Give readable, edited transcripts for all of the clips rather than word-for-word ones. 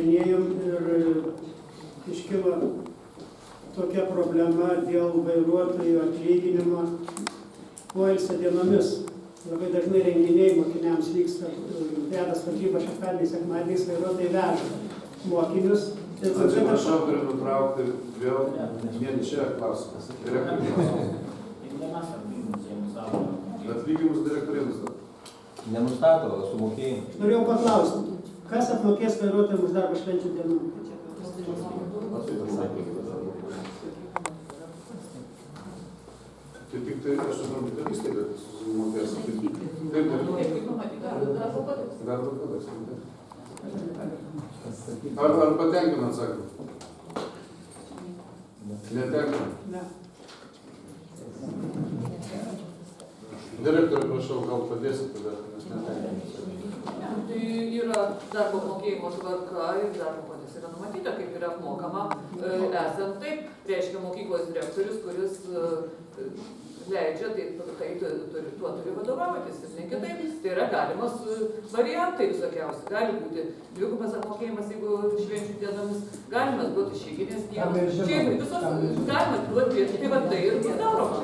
Ir iškilo tokia problema dėl vairuotojų atlyginimo poilsio dienomis. Labai dažnai renginiai mokiniams vyksta, vedas varžybas šeštadieniais, sekmadieniais, vairuotojai veža mokinius. Atsiprašau, turiu nutraukti vėl, vien čia klausimas. Atlyginimus direktoriai nustato. Nenustato, sumokėjimai. Norėjau paklausti, kas apmokės vairuotojams už darbą švenčių dienų? Tai tik tai, aš suprantu, kad įstaiga sumokės. Darbo kodeksą. Ar patenkina atsakymą? Netenkina? Ne. Direktoriui, prašau, gal padėsit tada, nes netenkina. Tai yra darbo mokėjimo tvarka ir darbo kodekse yra numatyta, kaip yra apmokama esant taip. Reiškia mokyklos direktorius, kuris leidžia, tai tuo turi vadovautis, ir ne kitaip. Tai yra galimas variantai visokiausi. Gali būti dvigubas apmokėjimas, jeigu švenčių dienomis, galimas duoti išeiginės dienos. Šiaip visos galima duoti, tai va tai ir daroma.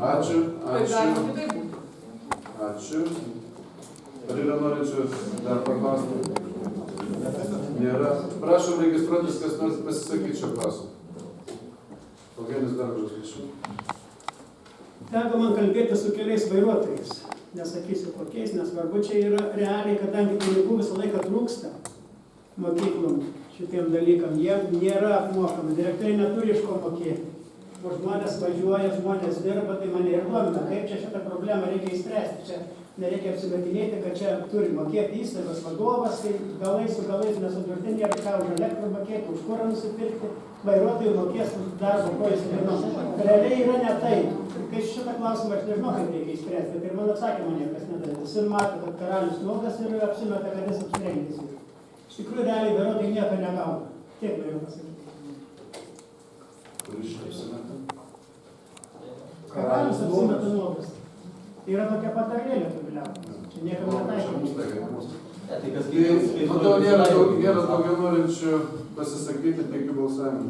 Ačiū. Ačiū. Ar yra norinčių dar paklausti? Nėra. Prašom registruotis, kas nors pasisakyti šio klausimu. Eugenijus Dargažas, prašau. Teko man kalbėti su keliais vairuotojais. Nesakysiu kokiais, nesvarbu, čia yra realiai, kadangi pinigų visą laiką trūksta mokyklom šitiem dalykam. Jie nėra apmokami, direktoriai neturi iš ko mokėti. O žmonės važiuoja, žmonės dirba, tai mane ir domina, kaip čia šitą problemą reikia įspręsti. Čia nereikia apsimetinėti, kad čia turi mokėti įstaigos vadovas, tai galais su galais nesudurti nėra ką už elektrą mokėti, už kurą nusipirkti, vairuotojų mokės už darbo poilsio dienos. Realiai yra ne tai. Kai šitą klausimą aš nežinau, kaip reikia įspręsti, bet ir man atsakymą niekas nedavė. Visi mato, kad karalius nuogas ir apsimeta, kad jis apsirengęs. Iš tikrųjų, realiai vairuotojai nieko negauna. Tiek norėjau pasakyti. Kuris šitą apsimeta? Karalius apsimeta nuogas. Tai yra tokia patarėlė, turbiliausia. Čia niekam netaikoma. Matau, nėra daugiau norinčių pasisakyti, teikiu balsavimą.